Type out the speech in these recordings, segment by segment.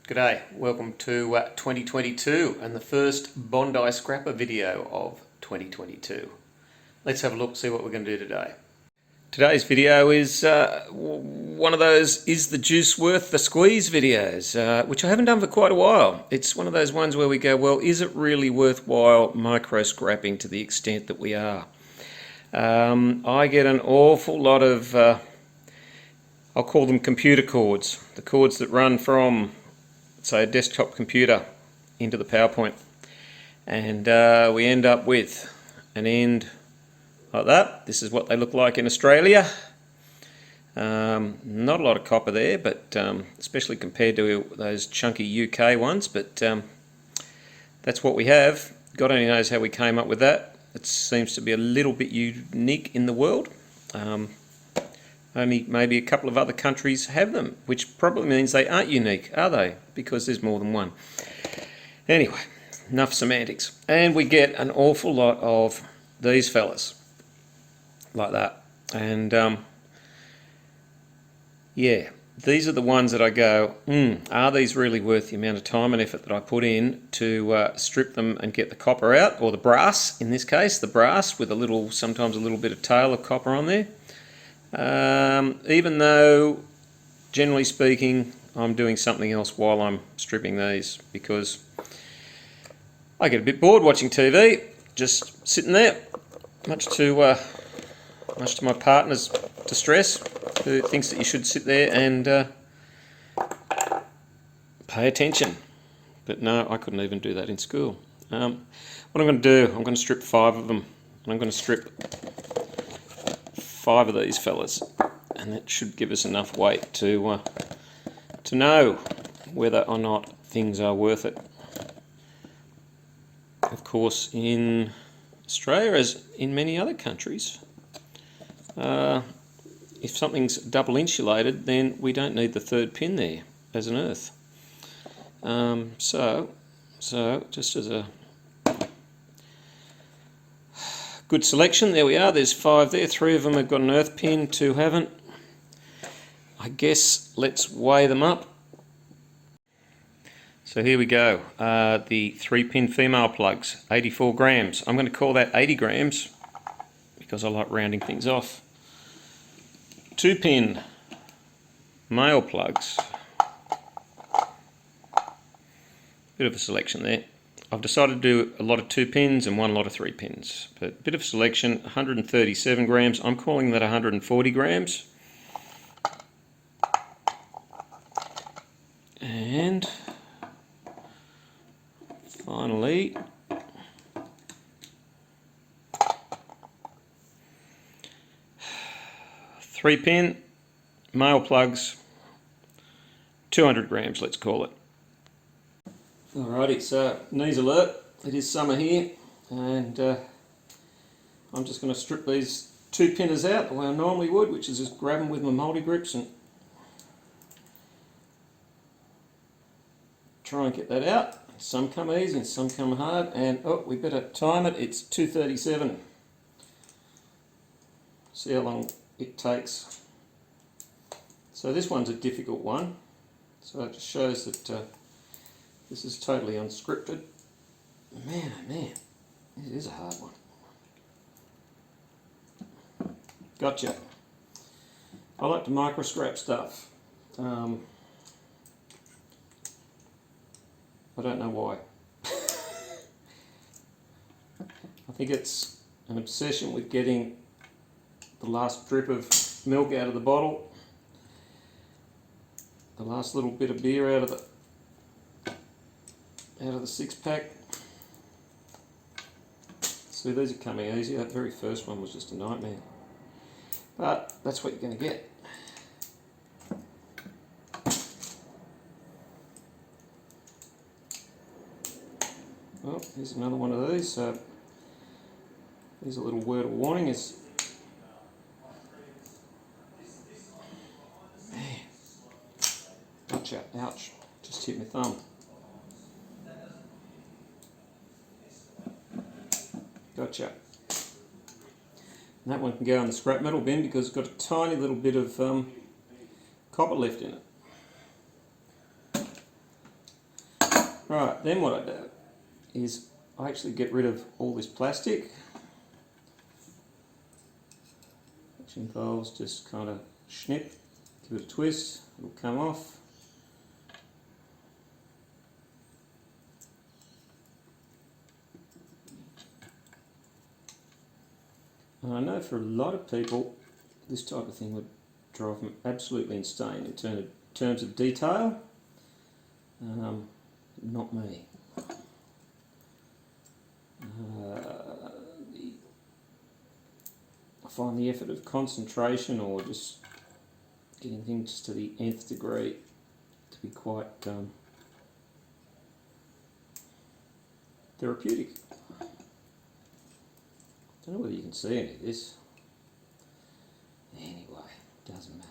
G'day, welcome to 2022 and the first Bondi Scrapper video of 2022. Let's have a look, see what we're going to do today. Today's video is one of those is the juice worth the squeeze videos, which I haven't done for quite a while. It's one of those ones where we go, well, is it really worthwhile micro scrapping to the extent that we are? I get an awful lot of, I'll call them computer cords, the cords that run from say a desktop computer into the PowerPoint, and we end up with an end like that. This is what they look like in Australia. Not a lot of copper there, but especially compared to those chunky UK ones, but that's what we have. God only knows how we came up with that. It seems to be a little bit unique in the world. Only maybe a couple of other countries have them, which probably means they aren't unique, are they? Because there's more than one. Anyway, enough semantics. And we get an awful lot of these fellas, like that. And yeah, these are the ones that I go, are these really worth the amount of time and effort that I put in to strip them and get the copper out, or the brass, in this case, the brass with a little, sometimes a little bit of tail of copper on there. Even though, generally speaking, I'm doing something else while I'm stripping these, because I get a bit bored watching TV, just sitting there, much to my partner's distress, who thinks that you should sit there and pay attention. But no, I couldn't even do that in school. What I'm going to do, I'm going to strip 5 of them, and I'm going to strip 5 of these fellas, and that should give us enough weight to know whether or not things are worth it. Of course, in Australia, as in many other countries, if something's double insulated, then we don't need the 3rd pin there as an earth. So just as a good selection, there we are, there's 5 there, 3 of them have got an earth pin, 2 haven't. I guess let's weigh them up. So here we go, the 3-pin female plugs, 84 grams. I'm going to call that 80 grams because I like rounding things off. 2-pin male plugs, bit of a selection there. I've decided to do a lot of 2 pins and one lot of 3 pins, but a bit of selection. 137 grams, I'm calling that 140 grams. And finally, three pin male plugs, 200 grams, let's call it. Alrighty, so knees alert, it is summer here, and I'm just going to strip these 2 pinners out the way I normally would, which is just grab them with my multi-grips and try and get that out. Some come easy and some come hard, and oh, we better time it, it's 2:37. See how long it takes. So this one's a difficult one, so it just shows that this is totally unscripted. Man, oh man, this is a hard one. Gotcha. I like to micro scrap stuff. I don't know why. I think it's an obsession with getting the last drip of milk out of the bottle, the last little bit of beer out of the 6-pack. See, these are coming easy. That very first one was just a nightmare. But that's what you're going to get. Well, here's another one of these. So here's a little word of warning. Is man, gotcha, ouch, just hit my thumb. Gotcha. And that one can go in the scrap metal bin because it's got a tiny little bit of copper left in it. Right, then what I do is I actually get rid of all this plastic, which involves just kind of snip, give it a twist, it'll come off. And I know for a lot of people this type of thing would drive them absolutely insane in terms of detail. Not me. I find the effort of concentration or just getting things to the nth degree to be quite therapeutic. I don't know whether you can see any of this. Anyway, doesn't matter.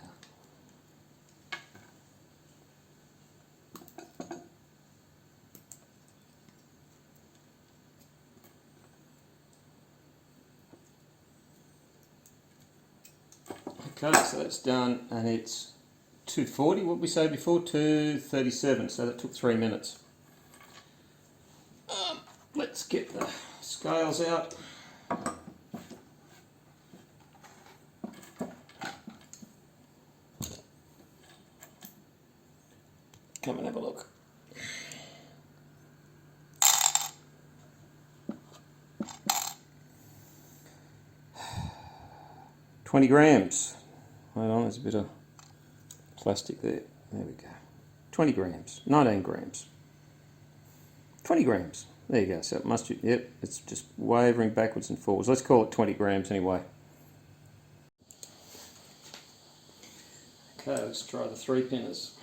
Okay, so that's done, and it's 240, what we say before, 237, so that took 3 minutes. Let's get the scales out. Come and have a look. $20 grams. Hold on, there's a bit of plastic there. There we go. 20 grams, 19 grams. 20 grams. There you go. So it must, yep, it's just wavering backwards and forwards. Let's call it 20 grams anyway. Okay, let's try the 3-pinners.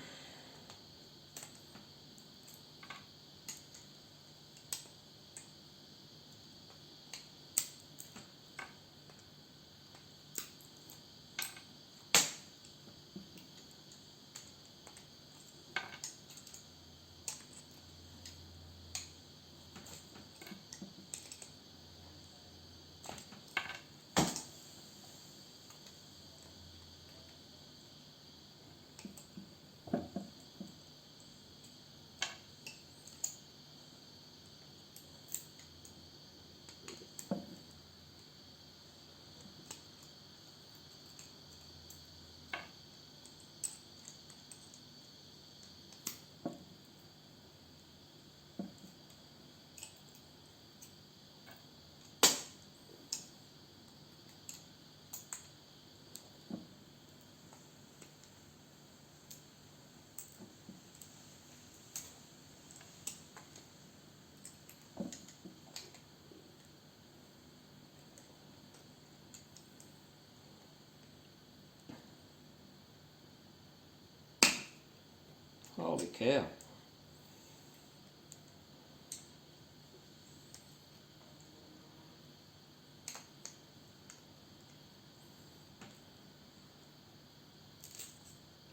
Holy cow.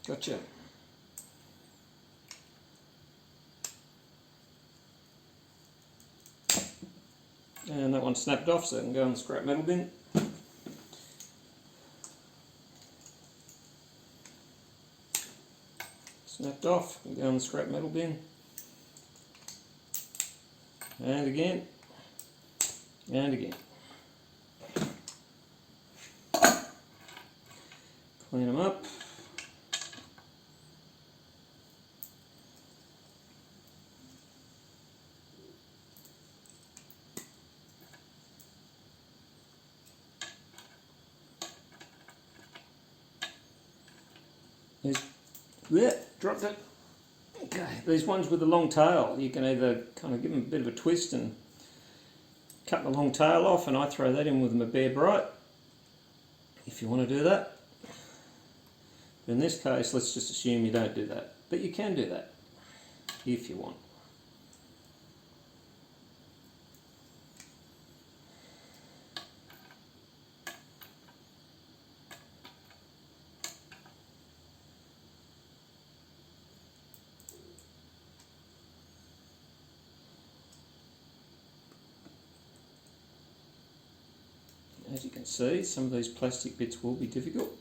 Gotcha. And that one snapped off, so it can go in the scrap metal bin. Snapped off, and go in the scrap metal bin. And again. And again. Clean them up. Yeah, dropped it. Okay, these ones with the long tail, you can either kind of give them a bit of a twist and cut the long tail off, and I throw that in with my bare bright, if you want to do that. But in this case, let's just assume you don't do that. But you can do that, if you want. As you can see, some of these plastic bits will be difficult.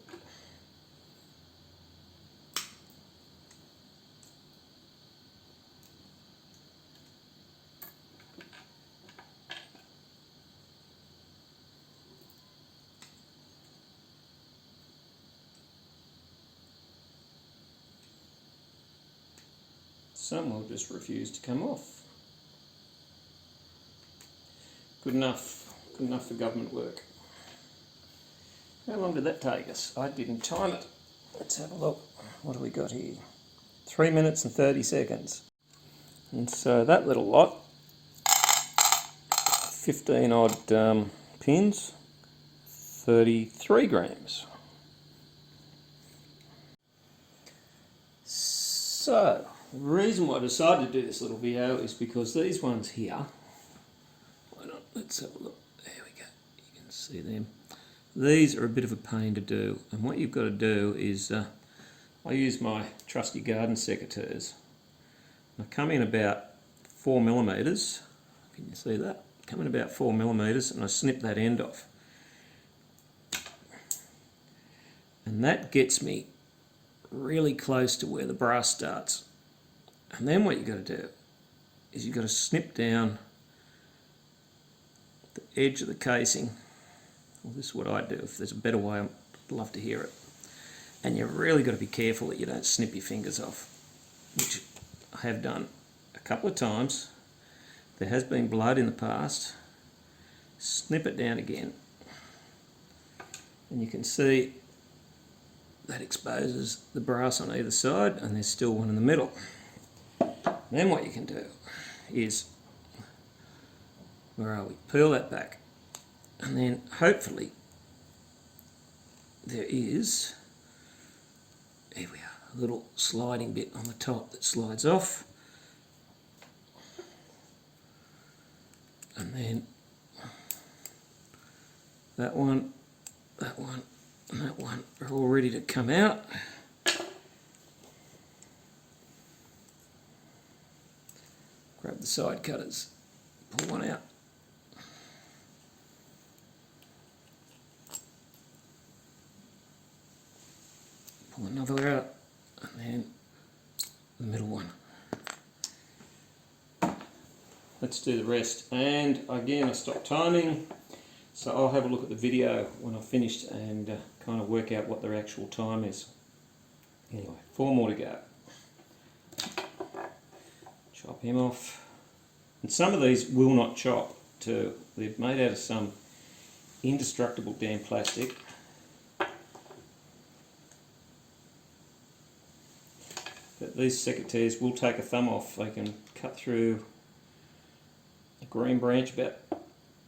some will just refuse to come off. Good enough for government work. How long did that take us? I didn't time it. Let's have a look. What have we got here? 3 minutes and 30 seconds. And so that little lot, 15 odd pins, 33 grams. So, the reason why I decided to do this little video is because these ones here, why not, let's have a look, there we go, you can see them. These are a bit of a pain to do, and what you've got to do is, I use my trusty garden secateurs. I come in about 4 millimeters, can you see that? Come in about 4 millimeters, and I snip that end off. And that gets me really close to where the brass starts. And then what you've got to do is you've got to snip down the edge of the casing. Well, this is what I do. If there's a better way, I'd love to hear it. And you've really got to be careful that you don't snip your fingers off, which I have done a couple of times. There has been blood in the past. Snip it down again. And you can see that exposes the brass on either side, and there's still one in the middle. Then what you can do is, where are we? Peel that back, and then hopefully there is, here we are, a little sliding bit on the top that slides off, and then that one, and that one are all ready to come out. Grab the side cutters, pull one out. Pull another out, and then the middle one. Let's do the rest. And again, I stopped timing, so I'll have a look at the video when I've finished and kind of work out what their actual time is. Anyway, 4 more to go. Chop him off. And some of these will not chop too. They're made out of some indestructible damn plastic. But these secateurs will take a thumb off. They can cut through a green branch about,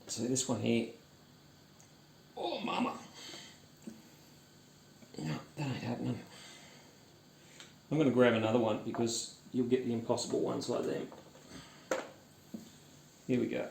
see this one here. Oh mama. No, that ain't happening. I'm going to grab another one because you'll get the impossible ones like them. Here we go.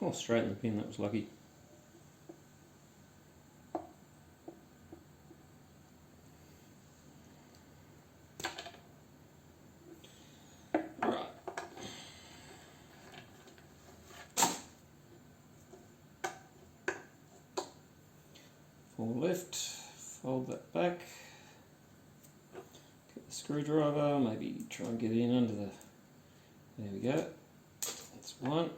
Oh, straight in the pin, that was lucky. Right. Fold left, fold that back. Get the screwdriver, maybe try and get in under the, there we go. That's one.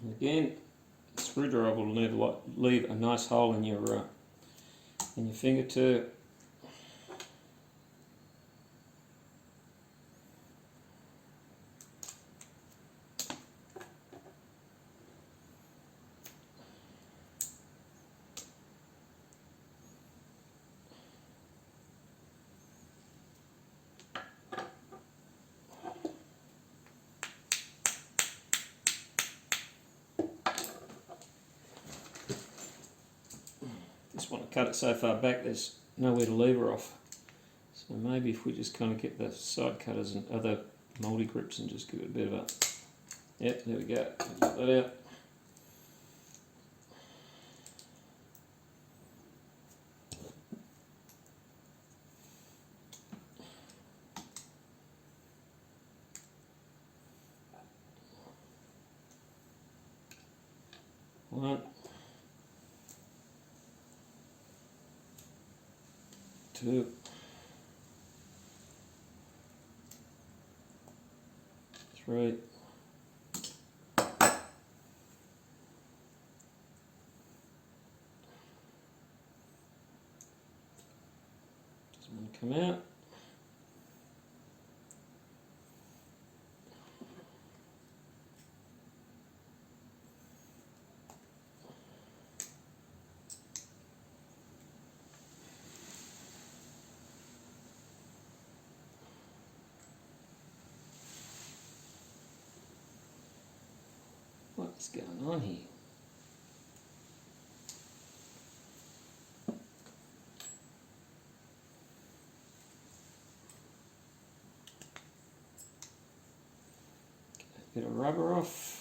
And again, just screwdriver will leave a nice hole in your finger too. Just want to cut it so far back there's nowhere to lever off. So maybe if we just kind of get the side cutters and other multi grips and just give it a bit of a... Yep, there we go. Get that out. One, two, three, doesn't want to come out. What's going on here? Get a bit of rubber off.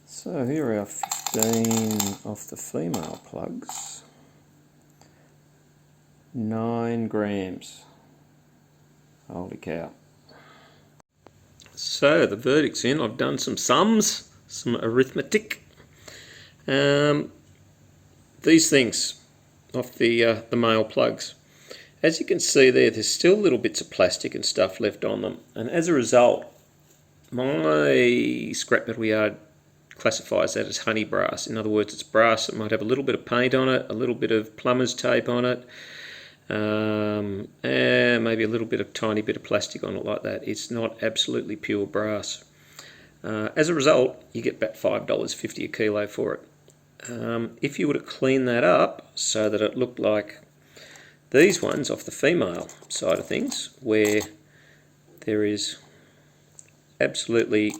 So here are our 15 of the female plugs. 9 grams. Holy cow. So the verdict's in. I've done some sums, some arithmetic. These things off the male plugs. As you can see there's still little bits of plastic and stuff left on them. And as a result, my scrap metal yard classifies that as honey brass. In other words, it's brass that might have a little bit of paint on it, a little bit of plumber's tape on it, and maybe a little bit of tiny bit of plastic on it like that. It's not absolutely pure brass. As a result, you get about $5.50 a kilo for it. If you were to clean that up so that it looked like these ones off the female side of things, where there is absolutely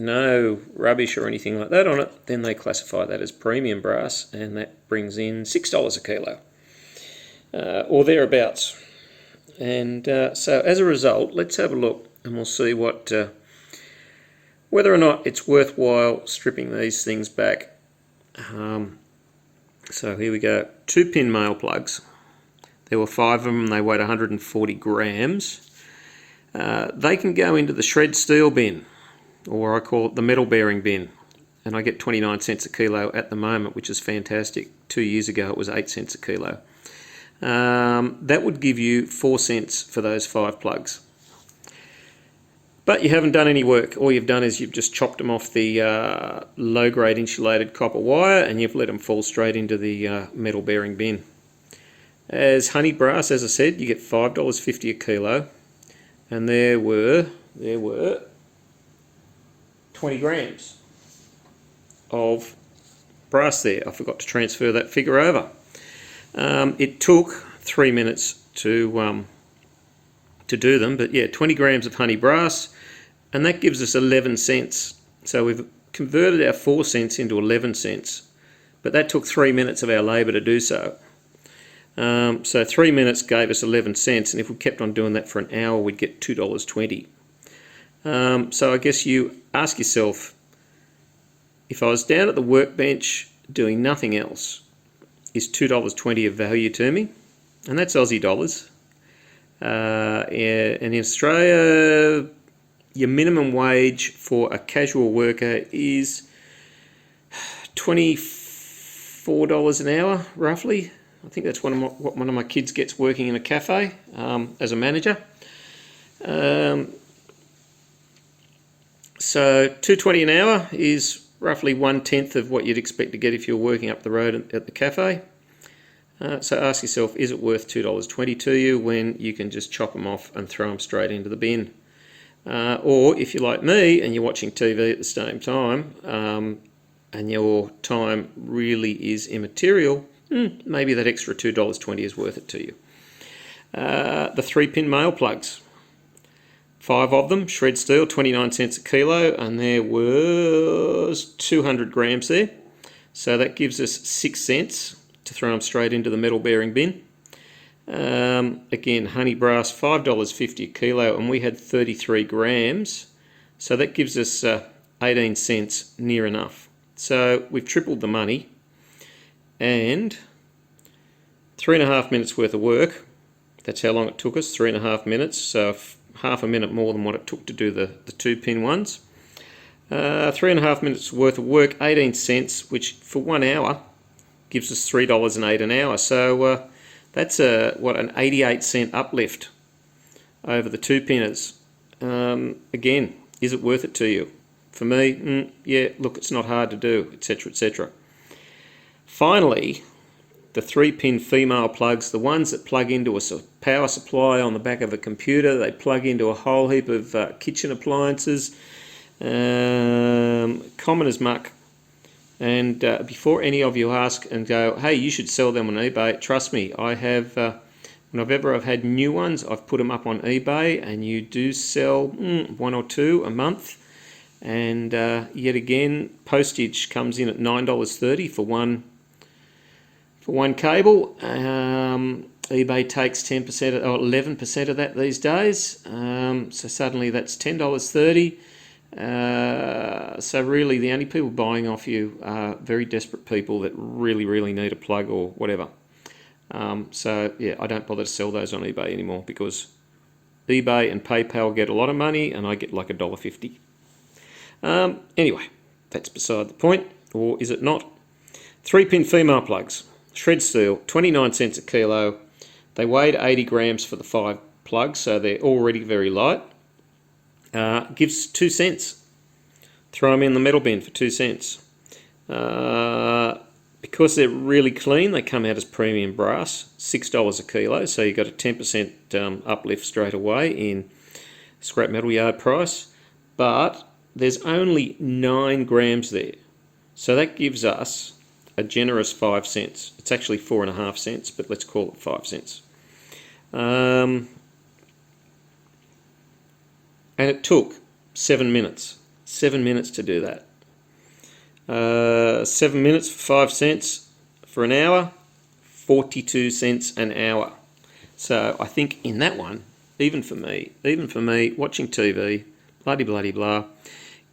no rubbish or anything like that on it, then they classify that as premium brass, and that brings in $6 a kilo or thereabouts. And so as a result, let's have a look and we'll see what whether or not it's worthwhile stripping these things back. So here we go, 2-pin male plugs. There were 5 of them, they weighed 140 grams. They can go into the shred steel bin, or I call it the metal bearing bin, and I get 29 cents a kilo at the moment, which is fantastic. 2 years ago it was 8 cents a kilo. That would give you 4 cents for those 5 plugs. But you haven't done any work. All you've done is you've just chopped them off the low-grade insulated copper wire and you've let them fall straight into the metal bearing bin. As honey brass, as I said, you get $5.50 a kilo, and there were 20 grams of brass there. I forgot to transfer that figure over. It took 3 minutes to do them, but yeah, 20 grams of honey brass, and that gives us 11 cents. So we've converted our 4 cents into 11 cents, but that took 3 minutes of our labour to do so. So 3 minutes gave us 11 cents, and if we kept on doing that for an hour, we'd get $2.20. So I guess you ask yourself, if I was down at the workbench doing nothing else, is $2.20 of value to me? And that's Aussie dollars. And in Australia, your minimum wage for a casual worker is $24 an hour, roughly. I think that's what one of my kids gets working in a cafe as a manager. So $2.20 an hour is roughly 1/10 of what you'd expect to get if you're working up the road at the cafe. So ask yourself, is it worth $2.20 to you when you can just chop them off and throw them straight into the bin? Or if you're like me and you're watching TV at the same time and your time really is immaterial, maybe that extra $2.20 is worth it to you. The 3-pin mail plugs. 5 of them, shred steel, 29 cents a kilo, and there was 200 grams there. So that gives us 6 cents to throw them straight into the metal bearing bin. Again, honey brass, $5.50 a kilo, and we had 33 grams. So that gives us 18 cents, near enough. So we've tripled the money, and 3.5 minutes worth of work. That's how long it took us, 3.5 minutes. So half a minute more than what it took to do the 2-pin ones. 3.5 minutes worth of work, 18 cents, which for 1 hour gives us $3.08 an hour. So that's an 88 cent uplift over the 2-pinners. Again, is it worth it to you? For me, yeah, look, it's not hard to do, etc., etc. Finally, the 3-pin female plugs, the ones that plug into a power supply on the back of a computer, they plug into a whole heap of kitchen appliances, common as muck. And before any of you ask and go, hey, you should sell them on eBay, trust me, I have, whenever I've had new ones, I've put them up on eBay, and you do sell 1 or 2 a month. And yet again, postage comes in at $9.30 for one cable. eBay takes 10% or 11% of that these days. So suddenly that's $10.30. So really the only people buying off you are very desperate people that really, really need a plug or whatever. So yeah, I don't bother to sell those on eBay anymore, because eBay and PayPal get a lot of money and I get like $1.50. Anyway, that's beside the point, or is it not? 3-pin female plugs. Shred steel, 29 cents a kilo. They weighed 80 grams for the 5 plugs, so they're already very light. Gives 2 cents. Throw them in the metal bin for 2 cents. Because they're really clean, they come out as premium brass, $6 a kilo, so you got a 10% uplift straight away in scrap metal yard price. But there's only 9 grams there, so that gives us a generous 5 cents. It's actually 4.5 cents, but let's call it 5 cents. And it took 7 minutes. 7 minutes to do that. 7 minutes for 5 cents for an hour, 42 cents an hour. So I think in that one, even for me, watching TV, blah,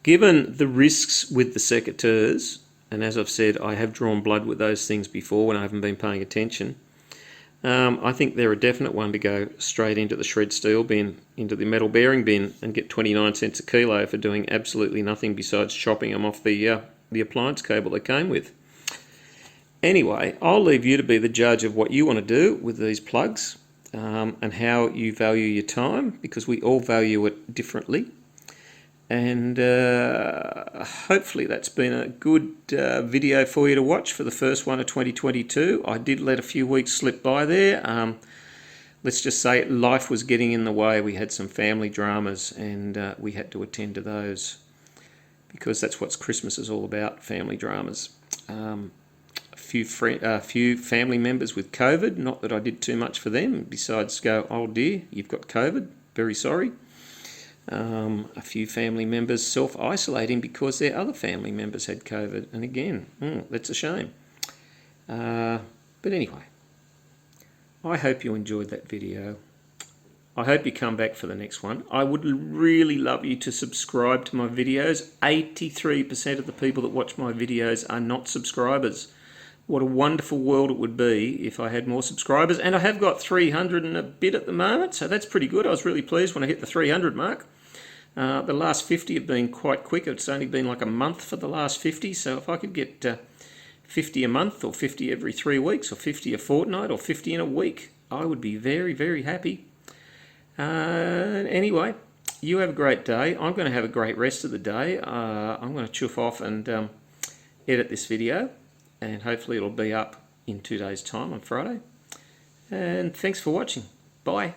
given the risks with the secateurs, and as I've said, I have drawn blood with those things before when I haven't been paying attention, I think they're a definite one to go straight into the shred steel bin, into the metal bearing bin, and get 29 cents a kilo for doing absolutely nothing besides chopping them off the appliance cable they came with. Anyway, I'll leave you to be the judge of what you want to do with these plugs, and how you value your time, because we all value it differently. And hopefully that's been a good video for you to watch for the first one of 2022. I did let a few weeks slip by there. Let's just say life was getting in the way. We had some family dramas and we had to attend to those because that's what Christmas is all about, family dramas. A few family members with COVID, not that I did too much for them, besides go, oh dear, you've got COVID, very sorry. A few family members self-isolating because their other family members had COVID, and again, that's a shame. But anyway, I hope you enjoyed that video. I hope you come back for the next one. I would really love you to subscribe to my videos. 83% of the people that watch my videos are not subscribers. What a wonderful world it would be if I had more subscribers. And I have got 300 and a bit at the moment, so that's pretty good. I was really pleased when I hit the 300 mark. The last 50 have been quite quick. It's only been like a month for the last 50, so if I could get 50 a month or 50 every 3 weeks or 50 a fortnight or 50 in a week, I would be very, very happy. Anyway, you have a great day. I'm going to have a great rest of the day. I'm going to chuff off and edit this video, and hopefully it'll be up in 2 days' time on Friday. And thanks for watching. Bye.